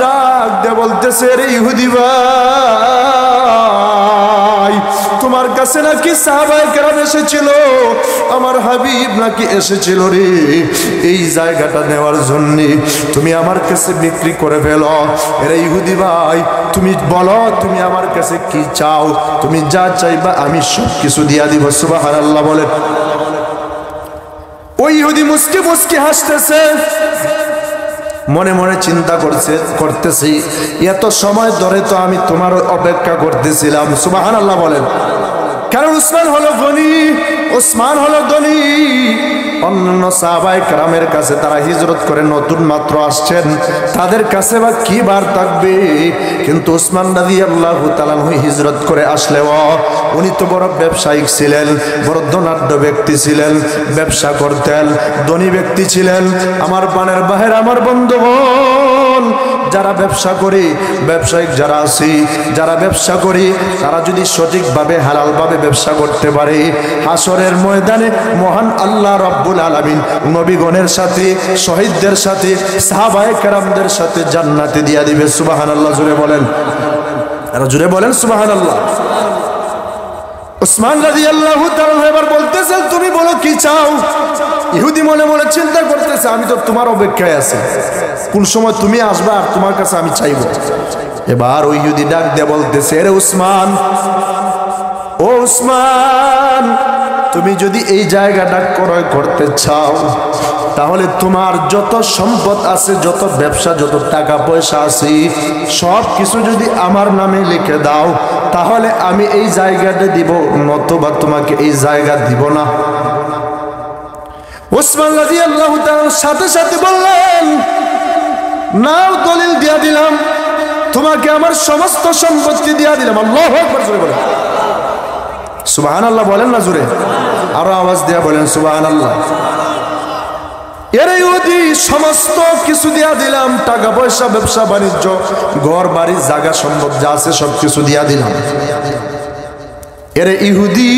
ডাক দিয়ে বলতেছে, রে ইহুদি ভাই, তোমার কাছে নাকি সাহাবায়ে কেরাম এসেছিল, আমার হাবিব নাকি এসেছিল রে এই জায়গাটা নেওয়ার জন্য, তুমি আমার কাছে বিক্রি করে ফেলো। রে ইহুদি ভাই, তুমি বলো তুমি আমার কাছে কি চাও, তুমি যা চাইবা আমি সব কিছু দিয়া দিব। সুবহানাল্লাহ বলেন। ওই ইহুদি মুস্কি মুস্কি হাসতেছে, মনে মনে চিন্তা করতেছি এত সময় ধরে তো আমি তোমার অপেক্ষা করতেছিলাম। সুবহানাল্লাহ বলেন। কারণ উসমান হলো গনি, উসমান হলো ধনী। অন্যান্য সাহাবায়ে কেরামের কাছে তারা হিজরত করে নতুন মাত্র আসছেন, তাদের কাছে বা কি বার থাকবে, কিন্তু উসমান রাদিয়াল্লাহু তাআলা হিজরত করে আসলেও উনি তো বড় ব্যবসায়িক ছিলেন, বড় ধনাঢ্য ব্যক্তি ছিলেন, ব্যবসা করতেন, ধনী ব্যক্তি ছিলেন। আমার পানের বাহির আমার বন্ধুগণ, যারা ব্যবসা করি, ব্যবসায়িক যারা আছি, যারা ব্যবসা করি, তারা যদি সঠিকভাবে হালালভাবে ব্যবসা করতে পারে, হাসরের ময়দানে মহান আল্লাহ রাব্বুল আলামিন নবীগণের সাথে, শহীদদের সাথে, সাহাবায়ে কেরামদের সাথে জান্নাতে দিয়া দিবে। সুবহানাল্লাহ জোরে বলেন, আর জোরে বলেন সুবহানাল্লাহ। উসমান রাদিয়াল্লাহু তাআলা এবার বলতেছেন, তুমি বলো কি চাও? ইহুদি মনে মনে চিন্তা করতেছে, আমি তো তোমার অপেক্ষায় আছি, কোন সময় তুমি আসবা আর তোমার কাছে আমি চাইব। এবার ওই ইহুদি ডাক দিয়ে বলতেছে, রে উসমান, ও উসমান, তুমি যদি এই জায়গাটা ক্রয় করতে চাও, তাহলে তোমার যত সম্পদ আছে, যত ব্যবসা, যত টাকা পয়সা আছে, সব কিছু যদি আমার নামে লিখে দাও, তাহলে আমি এই জায়গাটা দিব, নতুবা তোমাকে এই জায়গা দিব না। উসমান রাদিয়াল্লাহু তাআলা সাথে সাথে বললেন, নাও দলিল দিয়া দিলাম, তোমাকে আমার সমস্ত সম্পত্তি দিয়া দিলাম। আল্লাহু আকবার জোরে বলেন সুবহানাল্লাহ, বলেন না জোরে, আরো আওয়াজ দিয়া বলেন সুবহানাল্লাহ। এর ইহুদি সমস্ত কিছু দিয়া দিলাম, টাকা পয়সা, ব্যবসা বাণিজ্য, ঘর বাড়ি, জায়গা সম্পদ যা আছে সব কিছু দিয়া দিলাম। এর ইহুদি,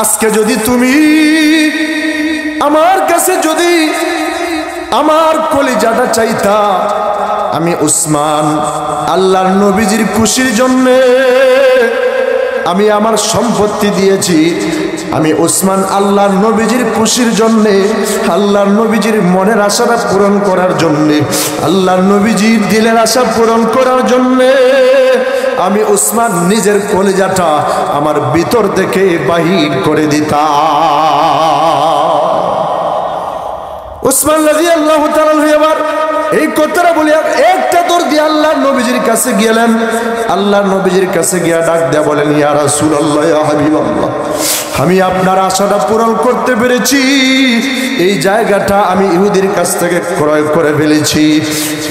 আজকে যদি তুমি আমার কাছে যদি আমার কলিজাটা চাইতা, আমি উসমান আল্লাহর নবীজির খুশির জন্য আমি আমার সম্পত্তি দিয়েছি, আমি উসমান আল্লাহর নবীজির খুশির জন্য, আল্লাহর নবীজির মনের আশাটা পূরণ করার জন্য, আল্লাহর নবীজির দিলের আশা পূরণ করার জন্য আমি উসমান নিজের কলিজাটা আমার ভিতর থেকে বাহির করে দিতাম। উসমান রাদিয়াল্লাহু তাআলা এবার এই কথাটা বলে একটা দৌড় দিয়ে আল্লাহর নবীজির কাছে গেলেন। আল্লাহর নবীজির কাছে গিয়া ডাক দেয়া বলেন, ইয়া রাসূলুল্লাহ, ইয়া হাবিবাল্লাহ, আমি আপনার আশাটা পূরণ করতে পেরেছি। এই জায়গাটা আমি ইহুদির কাছ থেকে ক্রয় করে ফেলেছি,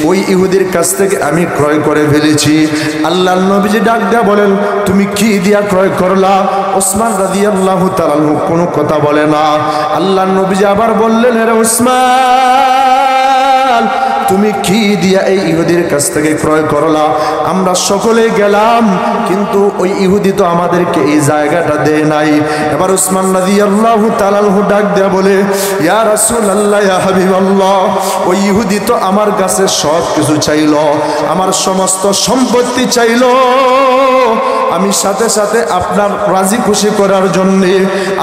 ওই ইহুদির কাছ থেকে আমি ক্রয় করে ফেলেছি। আল্লাহর নবীজি ডাক দেয়া বলেন, তুমি কি দিয়া ক্রয় করলা? উসমান রাদিয়াল্লাহু তাআলা কোনো কথা বলে না। আল্লাহর নবীজি আবার বললেন, রে উসমান, তুমি কি দিয়া এই ইহুদির কাছ থেকে ক্রয় করলা? আমরা সকলে গেলাম, কিন্তু ওই ইহুদি তো আমাদেরকে এই জায়গাটা দেয় নাই। এবার উসমান রাদিয়াল্লাহু তাআলা ডাক দেয়া বলে, ইয়া রাসূলুল্লাহ, ইয়া হাবিবাল্লাহ, ওই ইহুদি তো আমার কাছে সব কিছু চাইল, আমার সমস্ত সম্পত্তি চাইল। আমি সাথে সাথে আপনার রাজি খুশি করার জন্য,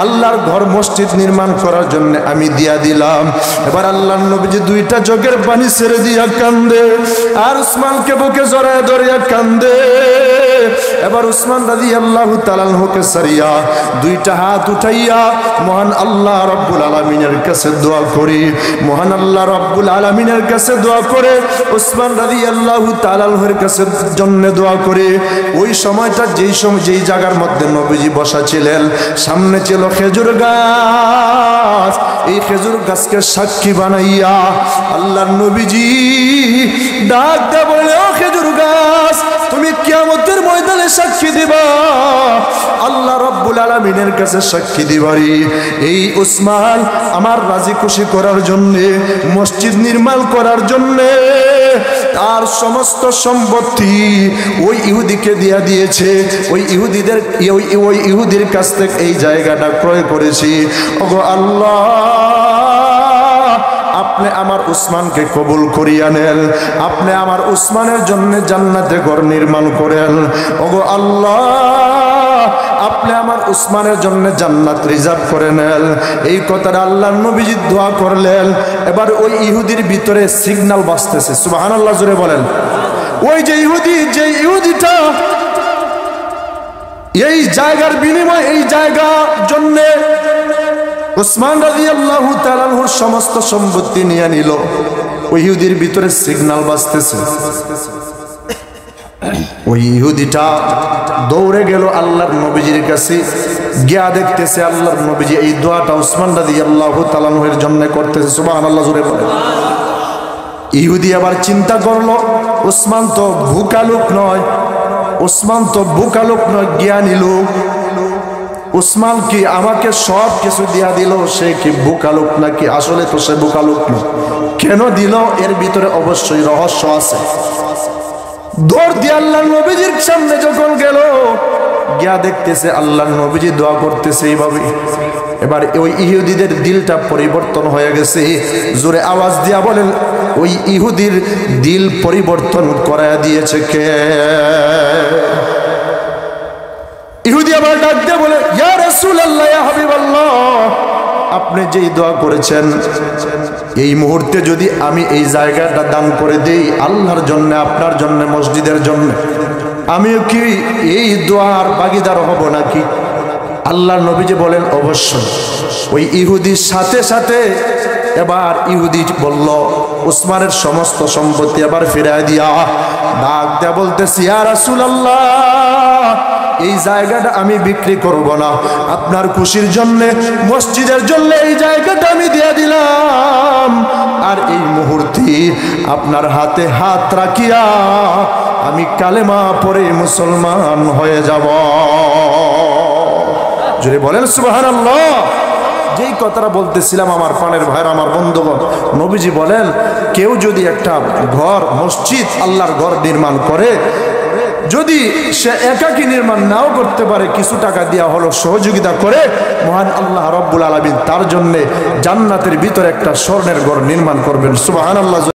আল্লাহর ঘর মসজিদ নির্মাণ করার জন্য আমি দিয়া দিলাম। এবার আল্লাহর নবীজি দুইটা চোখের পানি ছেড়ে দিয়া কান্দে, আর উসমানকে বুকে জড়ায় ধরিয়া কান্দে। এবার উসমান রাদিয়াল্লাহু তাআলা কে সারিয়া দুইটা হাত উঠাইয়া মহান আল্লাহ রাব্বুল আলামিনের কাছে দোয়া করি, মহান আল্লাহ রাব্বুল আলামিনের কাছে দোয়া করে উসমান রাদিয়াল্লাহু তাআলা এর কাছে জন্য দোয়া করে। ওই সময়টা যেই জায়গার মধ্যে নবীজি বসা ছিলেন, সামনে ছিল খেজুর গাছ। এই খেজুর গাছকে সাক্ষী বানাইয়া আল্লাহর নবীজি ডাক দেয়া বলে, ও খেজুর গাছ, তুমি কিয়ামতের ময়দানে সাক্ষী দিবা, আল্লাহ রাব্বুল আলামিনের কাছে সাক্ষী দিবারি। এই উসমান আমার রাজি খুশি করার জন্য, মসজিদ নির্মাণ করার জন্য তার সমস্ত সম্পত্তি ওই ইহুদিকে দিয়া দিয়েছে। ওই ইহুদির কাছ থেকে এই জায়গাটা ক্রয় করেছি। ওগো আল্লাহ, আপনি আমার উসমানকে কবুল করিয়া নেন, আপনি আমার উসমানের জন্য জান্নাতে ঘর নির্মাণ করেন। ওগো আল্লাহ, আপনি আমার উসমানের জন্য জান্নাত রিজার্ভ করে নেন। এই কথাটা আল্লাহর নবীজি দোয়া করলেন। এবার ওই ইহুদির ভিতরে সিগন্যাল বাজতেছে, সুবহানাল্লাহ জোরে বলেন। ওই যে ইহুদিটা এই জায়গার বিনিময়ে, এই জায়গার জন্য উসমান রাদিয়াল্লাহু তাআলা সমস্ত সম্পত্তি নিয়ে নিল। ওই ইহুদির ভিতরে সিগন্যাল বাজতেছে। ওই ইহুদিটা দৌড়ে গেল আল্লাহর নবীজির কাছে, গিয়া দেখতেছে আল্লাহর নবীজি এই দোয়াটা উসমান রাদিয়াল্লাহু তাআলা এর জন্য করতেছে, সুবহানাল্লাহ জোরে বলে। ইহুদি আবার চিন্তা করলো, উসমান তো ভুকা লোক নয়, উসমান তো বোকা লোক নয়, জ্ঞানী লোক। উসমান কি আমাকে সব কিছু দিয়া দিল, সে কি বোকা লোক নাকি? আসলে তো সে বোকা লোক নয়। কেন দিল? এর ভিতরে অবশ্যই রহস্য আছে। দৌড় দিয়ে আল্লাহর নবীজির সামনে যখন গেল, গিয়া দেখতেছে আল্লাহর নবীজি দোয়া করতেছে এইভাবে। এবার ওই ইহুদিদের দিলটা পরিবর্তন হয়ে গেছে। জোরে আওয়াজ দিয়া বলেন, ওই ইহুদির দিল পরিবর্তন করায়া দিয়েছে কে? ইহুদি আবার ডাক দিয়ে বলে, ইয়া রাসূলুল্লাহ, ইয়া হাবিবাল্লাহ, আপনি যেই দোয়া করেছেন, এই মুহূর্তে যদি আমি এই জায়গাটা দান করে দেই আল্লাহর জন্য, আপনার জন্য, মসজিদের জন্য, আমিও কি এই দোয়ার ভাগীদার হব নাকি? আল্লাহর নবীজি বলেন, অবশ্যই। ওই ইহুদির সাথে সাথে এবার ইহুদি বলল, উসমানের সমস্ত সম্পত্তি আবার ফিরায় দিয়া ডাক দেয়া বলতেছি, ইয়া রাসূলুল্লাহ, এই জায়গাটা আমি বিক্রি করব না, আপনার খুশির জন্য, মসজিদের জন্য এই জায়গাটা আমি দিয়ে দিলাম। আর এই মুহূর্তে আপনার হাতে হাত রাখিয়া আমি কালেমা পড়ে মুসলমান হয়ে যাব। যদি বলেন সুবহানাল্লাহ। যেই কথাটা বলতেছিলাম আমার প্রাণের ভাইরা, আমার বন্ধুগণ, নবীজি বলেন, কেউ যদি একটা ঘর, মসজিদ, আল্লাহর ঘর নির্মাণ করে, যদি সে একাকী নির্মাণ নাও করতে পারে, কিছু টাকা দেওয়া হলো, সহযোগিতা করে, মহান আল্লাহ রাব্বুল আলামিন তার জন্য জান্নাতের ভিতরে একটা স্বর্ণের ঘর নির্মাণ করবেন। সুবহানাল্লাহ।